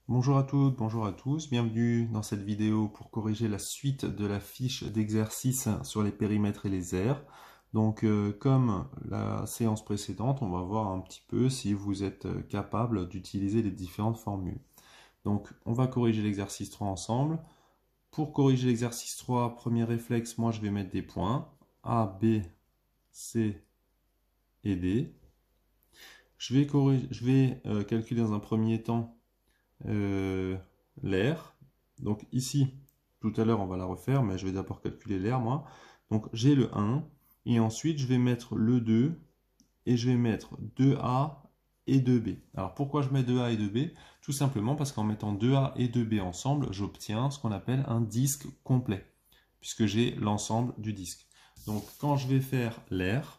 Bonjour à toutes, bonjour à tous, bienvenue dans cette vidéo pour corriger la suite de la fiche d'exercice sur les périmètres et les aires. Donc comme la séance précédente, on va voir un petit peu si vous êtes capable d'utiliser les différentes formules. Donc on va corriger l'exercice 3 ensemble. Pour corriger l'exercice 3, premier réflexe, moi je vais mettre des points A, B, C et D. Je vais calculer dans un premier temps l'air. Donc ici, tout à l'heure on va la refaire, mais je vais d'abord calculer l'air moi. Donc j'ai le 1, et ensuite je vais mettre le 2, et je vais mettre 2A et 2B. Alors pourquoi je mets 2A et 2B? Tout simplement parce qu'en mettant 2A et 2B ensemble, j'obtiens ce qu'on appelle un disque complet, puisque j'ai l'ensemble du disque. Donc quand je vais faire l'air,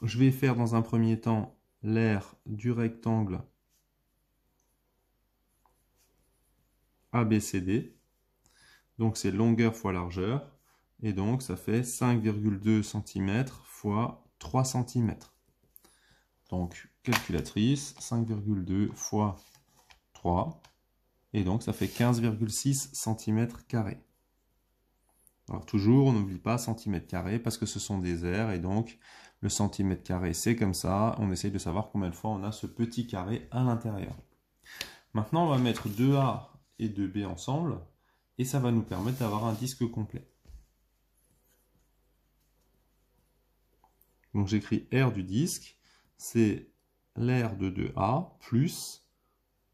je vais faire dans un premier temps l'air du rectangle ABCD. Donc c'est longueur fois largeur. Et donc ça fait 5,2 cm fois 3 cm. Donc calculatrice, 5,2 fois 3. Et donc ça fait 15,6 cm². Alors toujours, on n'oublie pas cm² parce que ce sont des aires. Et donc le cm², c'est comme ça. On essaye de savoir combien de fois on a ce petit carré à l'intérieur. Maintenant, on va mettre 2A et 2B ensemble. Et ça va nous permettre d'avoir un disque complet. Donc j'écris R du disque, c'est l'aire de 2A plus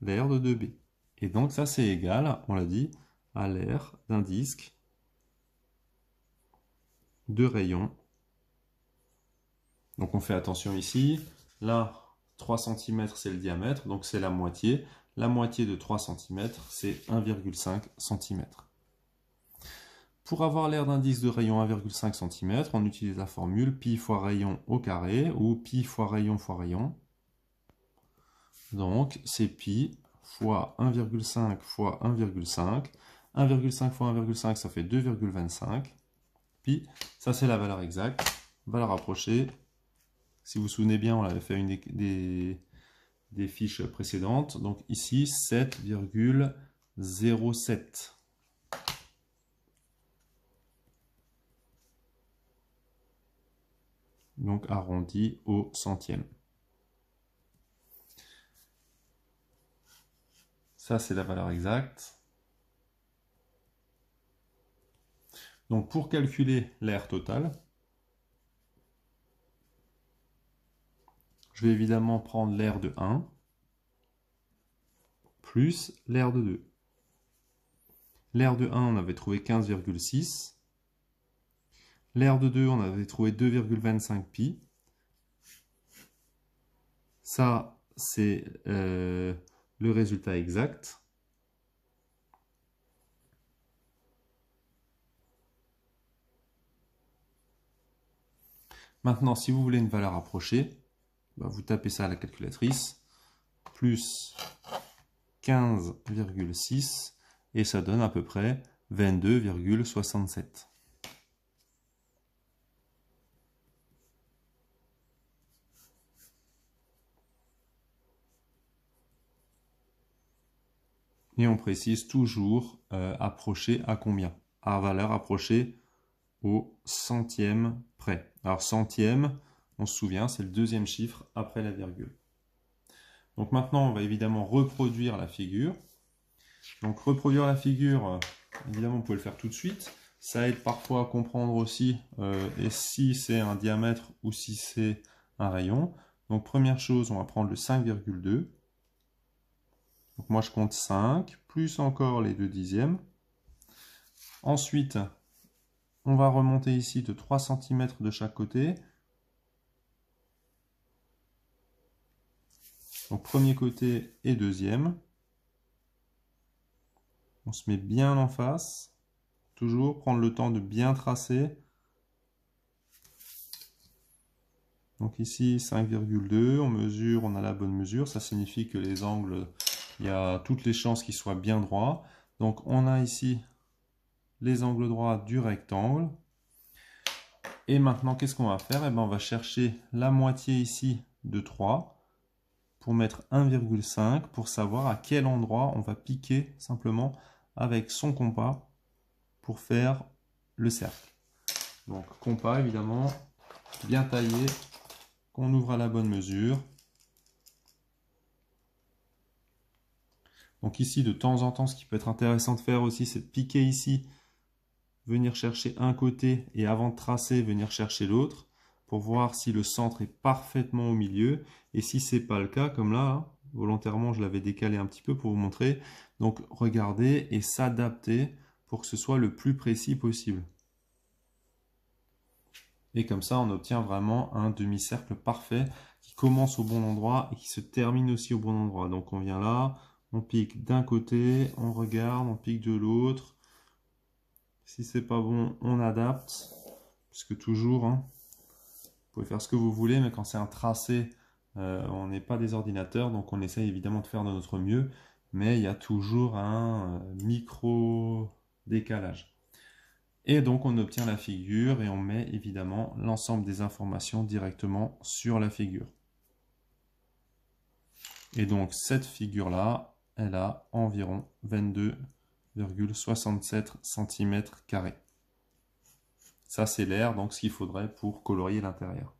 l'aire de 2B. Et donc ça c'est égal, on l'a dit, à l'aire d'un disque de rayon. Donc on fait attention ici, là 3 cm c'est le diamètre, donc c'est la moitié. La moitié de 3 cm c'est 1,5 cm. Pour avoir l'aire d'un disque de rayon 1,5 cm, on utilise la formule pi fois rayon au carré, ou pi fois rayon fois rayon. Donc c'est pi fois 1,5 fois 1,5. 1,5 fois 1,5 ça fait 2,25. Pi, ça c'est la valeur exacte. Valeur approchée. Si vous vous souvenez bien, on avait fait une des fiches précédentes. Donc ici 7,07. Donc arrondi au centième. Ça, c'est la valeur exacte. Donc pour calculer l'aire totale, je vais évidemment prendre l'aire de 1 plus l'aire de 2. L'aire de 1, on avait trouvé 15,6. L'aire de 2, on avait trouvé 2,25 pi. Ça, c'est le résultat exact. Maintenant, si vous voulez une valeur approchée, vous tapez ça à la calculatrice, plus 15,6, et ça donne à peu près 22,67. Et on précise toujours approché à combien? À valeur approchée au centième près. Alors centième, on se souvient, c'est le deuxième chiffre après la virgule. Donc maintenant, on va évidemment reproduire la figure. Donc reproduire la figure, évidemment, vous pouvez le faire tout de suite. Ça aide parfois à comprendre aussi et si c'est un diamètre ou si c'est un rayon. Donc première chose, on va prendre le 5,2. Donc moi, je compte 5, plus encore les 2 dixièmes. Ensuite, on va remonter ici de 3 cm de chaque côté. Donc premier côté et deuxième. On se met bien en face. Toujours prendre le temps de bien tracer. Donc ici 5,2, on mesure, on a la bonne mesure. Ça signifie que les angles, il y a toutes les chances qu'ils soient bien droits. Donc on a ici les angles droits du rectangle. Et maintenant, qu'est-ce qu'on va faire? Eh bien, on va chercher la moitié ici de 3. pour mettre 1,5 pour savoir à quel endroit on va piquer simplement avec son compas pour faire le cercle. Donc compas évidemment bien taillé, qu'on ouvre à la bonne mesure. Donc ici de temps en temps ce qui peut être intéressant de faire aussi c'est de piquer ici, venir chercher un côté et avant de tracer venir chercher l'autre pour voir si le centre est parfaitement au milieu, et si c'est pas le cas comme là, volontairement je l'avais décalé un petit peu pour vous montrer, donc regardez et s'adapter pour que ce soit le plus précis possible. Et comme ça, on obtient vraiment un demi-cercle parfait qui commence au bon endroit et qui se termine aussi au bon endroit. Donc on vient là, on pique d'un côté, on regarde, on pique de l'autre. Si c'est pas bon, on adapte. Puisque toujours, hein, vous pouvez faire ce que vous voulez, mais quand c'est un tracé, on n'est pas des ordinateurs, donc on essaye évidemment de faire de notre mieux. Mais il y a toujours un micro décalage. Et donc on obtient la figure et on met évidemment l'ensemble des informations directement sur la figure. Et donc cette figure-là, elle a environ 22,67 cm². Ça c'est l'air, donc ce qu'il faudrait pour colorier l'intérieur.